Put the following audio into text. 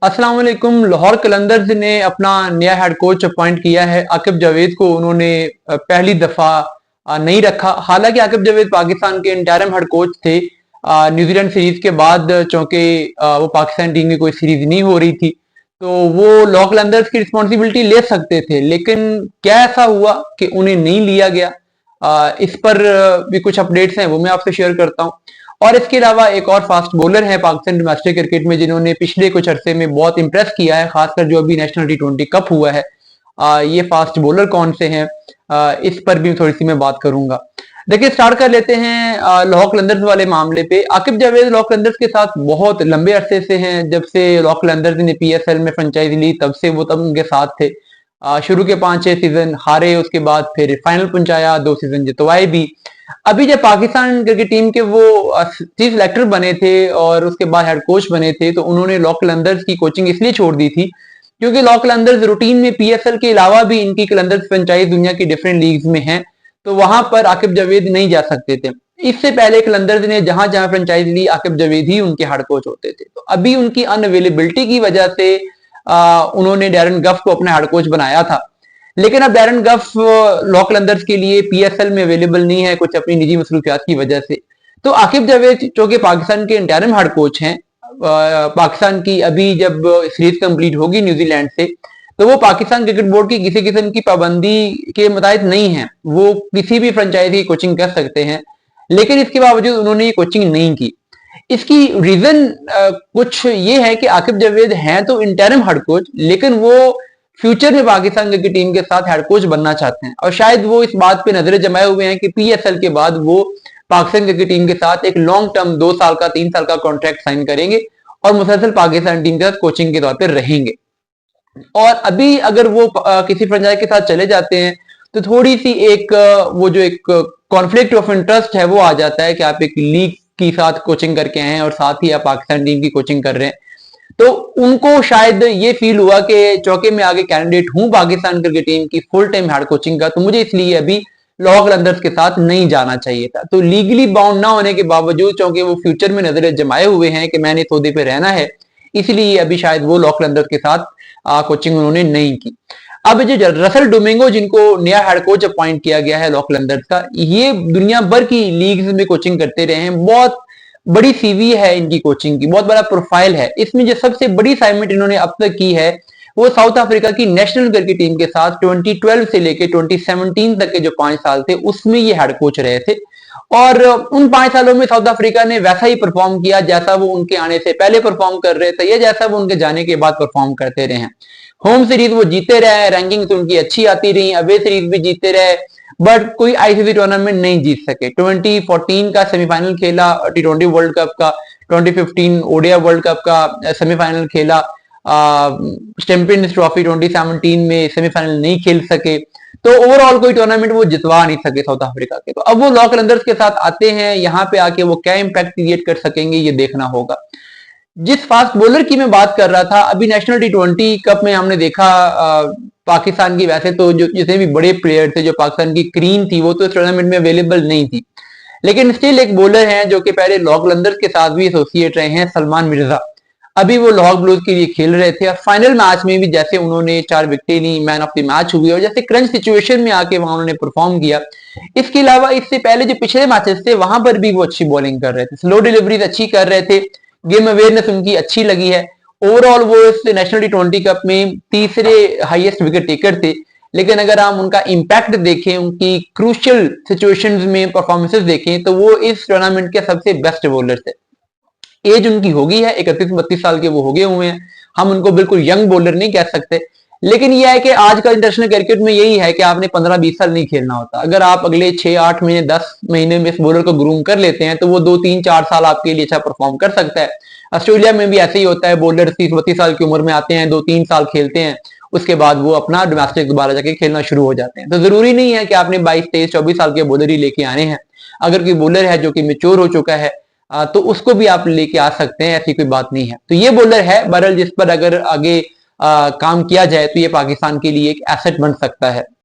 अस्सलाम वालेकुम। लाहौर कलंदर्स ने अपना नया हेड कोच अपॉइंट किया है। आकिब जावेद को उन्होंने पहली दफा नहीं रखा। हालांकि आकिब जावेद पाकिस्तान के इंटरिम हेड कोच थे न्यूजीलैंड सीरीज के बाद, चूंकि वो पाकिस्तान टीम की कोई सीरीज नहीं हो रही थी तो वो लाहौर कलंदर्स की रिस्पॉन्सिबिलिटी ले सकते थे। लेकिन क्या ऐसा हुआ कि उन्हें नहीं लिया गया? इस पर भी कुछ अपडेट्स हैं, वो मैं आपसे शेयर करता हूँ। और इसके अलावा एक और फास्ट बॉलर है पाकिस्तान डोमेस्टिक क्रिकेट में जिन्होंने पिछले कुछ अरसे में बहुत इंप्रेस किया है, खासकर जो अभी नेशनल टी20 कप हुआ है। ये फास्ट बॉलर कौन से हैं, इस पर भी थोड़ी सी मैं बात करूंगा। देखिए, स्टार्ट कर लेते हैं लाहौर कलंदर्स वाले मामले पे। आकिब जावेद लाहौर कलंदर्स के साथ बहुत लंबे अरसे से हैं। जब से लाहौर कलंदर्स ने पीएसएल में फ्रेंचाइजी ली तब से वो तब उनके साथ थे। शुरू के 5-6 सीजन हारे, उसके बाद फिर फाइनल पहुंचाया, 2 सीजन जितवाए भी। अभी जब पाकिस्तान क्रिकेट टीम के वो चीफ सिलेक्टर बने थे और उसके बाद हेड कोच बने थे तो उन्होंने लाहौर कलंदर्स की कोचिंग इसलिए छोड़ दी थी क्योंकि लाहौर कलंदर्स रूटीन में पीएसएल के अलावा भी इनकी कलंदर्स फ्रेंचाइज दुनिया की डिफरेंट लीग्स में है, तो वहां पर आकिब जावेद नहीं जा सकते थे। इससे पहले कलंदर्स ने जहां जहां फ्रेंचाइज ली, आकिब जावेद ही उनके हेड कोच होते थे। तो अभी उनकी अनअवेलेबिलिटी की वजह से उन्होंने डैरन गफ को अपना हेड कोच बनाया था। लेकिन अब डैरन गफ लाहौर कलंदर्स के लिए पीएसएल में अवेलेबल नहीं है, कुछ अपनी निजी मसरूफियात की वजह से। तो आकिब जावेद जो कि पाकिस्तान के इंटरिम हेड कोच हैं, पाकिस्तान की अभी जब सीरीज कंप्लीट होगी न्यूजीलैंड से तो वो पाकिस्तान क्रिकेट बोर्ड की किसी किस्म की पाबंदी के मुताबिक नहीं है, वो किसी भी फ्रेंचाइजी की कोचिंग कर सकते हैं। लेकिन इसके बावजूद उन्होंने ये कोचिंग नहीं की। इसकी रीजन कुछ ये है कि आकिब जावेद हैं तो इंटरिम हेड कोच, लेकिन वो फ्यूचर में पाकिस्तान क्रिकेट टीम के साथ हेड कोच बनना चाहते हैं और शायद वो इस बात पे नजरें जमाए हुए हैं कि पीएसएल के बाद वो पाकिस्तान क्रिकेट टीम के साथ एक लॉन्ग टर्म 2 साल का 3 साल का कॉन्ट्रैक्ट साइन करेंगे और मुसलसल पाकिस्तान टीम के साथ कोचिंग के तौर पर रहेंगे। और अभी अगर वो किसी फ्रेंचाइज के साथ चले जाते हैं तो थोड़ी सी एक वो जो एक कॉन्फ्लिक्ट ऑफ इंटरेस्ट है वो आ जाता है कि आप एक लीग की साथ कोचिंग करके आए हैं और साथ ही आप पाकिस्तान टीम की कोचिंग कर रहे हैं। तो उनको शायद ये फील हुआ कि चौके में आगे कैंडिडेट हूं पाकिस्तान क्रिकेट टीम की फुल टाइम हेड कोचिंग का, तो मुझे इसलिए अभी लाहौर कलंदर्स के साथ नहीं जाना चाहिए था। तो लीगली बाउंड ना होने के बावजूद, चूंकि वो फ्यूचर में नजरें जमाए हुए हैं कि मैंने सौदे पे रहना है, इसलिए अभी शायद वो लाहौर कलंदर्स के साथ कोचिंग उन्होंने नहीं की। अब जो रसल डोमिंगो जिनको नया हेड कोच अपॉइंट किया गया है लाहौर कलंदर्स का, ये दुनिया भर की लीग्स में कोचिंग करते रहे हैं। बहुत बड़ी सीवी है इनकी कोचिंग की, बहुत बड़ा प्रोफाइल है। इसमें जो सबसे बड़ी असाइनमेंट इन्होंने अब तक की है वो साउथ अफ्रीका की नेशनल क्रिकेट टीम के साथ 2012 से लेकर 2017 तक के जो 5 साल थे उसमें ये हेड कोच रहे थे। और उन 5 सालों में साउथ अफ्रीका ने वैसा ही परफॉर्म किया जैसा वो उनके आने से पहले परफॉर्म कर रहे थे या जैसा वो उनके जाने के बाद परफॉर्म करते रहे हैं। होम सीरीज वो जीते रहे, रैंकिंग उनकी अच्छी आती रही, अवे सीरीज भी जीते रहे, बट कोई आईसीसी टूर्नामेंट नहीं जीत सके। 2014 का सेमीफाइनल खेला टी20 वर्ल्ड कप का, 2015 ओडिया वर्ल्ड कप का सेमीफाइनल खेला, चैंपियंस ट्रॉफी 2017 में सेमीफाइनल नहीं खेल सके। तो ओवरऑल कोई टूर्नामेंट वो जितवा नहीं सके साउथ अफ्रीका के। तो अब वो लाहौर कलंदर्स के साथ आते हैं, यहाँ पे आके वो क्या इंपैक्ट क्रिएट कर सकेंगे ये देखना होगा। जिस फास्ट बॉलर की मैं बात कर रहा था, अभी नेशनल टी20 कप में हमने देखा पाकिस्तान की, वैसे तो जो जितने भी बड़े प्लेयर थे, जो पाकिस्तान की क्रीन थी वो तो इस टूर्नामेंट में अवेलेबल नहीं थी, लेकिन स्टिल एक बॉलर हैं जो कि पहले लाहौर कलंदर्स के साथ भी एसोसिएट रहे हैं, सलमान मिर्जा। अभी वो लाहौर ब्लूज के लिए खेल रहे थे और फाइनल मैच में भी जैसे उन्होंने 4 विकेटें ली, मैन ऑफ द मैच हुई और जैसे क्रंच सिचुएशन में आके वहां उन्होंने परफॉर्म किया। इसके अलावा इससे पहले जो पिछले मैचेस थे वहां पर भी वो अच्छी बॉलिंग कर रहे थे, स्लो डिलीवरीज अच्छी कर रहे थे, गेम अवेयरनेस उनकी अच्छी लगी है। ओवरऑल वो इस नेशनल टी20 कप में तीसरे हाईएस्ट विकेट टेकर थे। लेकिन अगर हम उनका इंपैक्ट देखें, उनकी क्रूशियल सिचुएशंस में परफॉर्मेंसेस देखें, तो वो इस टूर्नामेंट के सबसे बेस्ट बॉलर थे। एज उनकी हो गई है, 31-32 साल के वो हो गए हुए हैं, हम उनको बिल्कुल यंग बॉलर नहीं कह सकते। लेकिन यह है कि आज का इंटरनेशनल क्रिकेट में यही है कि आपने 15-20 साल नहीं खेलना होता। अगर आप अगले 6-8 महीने 10 महीने में इस बॉलर को ग्रूम कर लेते हैं तो वो 2-3-4 साल आपके लिए अच्छा परफॉर्म कर सकता है। ऑस्ट्रेलिया में भी ऐसे ही होता है, बॉलर 30-32 साल की उम्र में आते हैं, 2-3 साल खेलते हैं, उसके बाद वो अपना डोमेस्टिक दोबारा जाके खेलना शुरू हो जाते हैं। तो जरूरी नहीं है कि आपने 22-23-24 साल के बॉलर ही लेके आने हैं। अगर कोई बॉलर है जो कि मेच्योर हो चुका है तो उसको भी आप लेके आ सकते हैं, ऐसी कोई बात नहीं है। तो ये बॉलर है बहरहाल जिस पर अगर आगे काम किया जाए तो ये पाकिस्तान के लिए एक एसेट बन सकता है।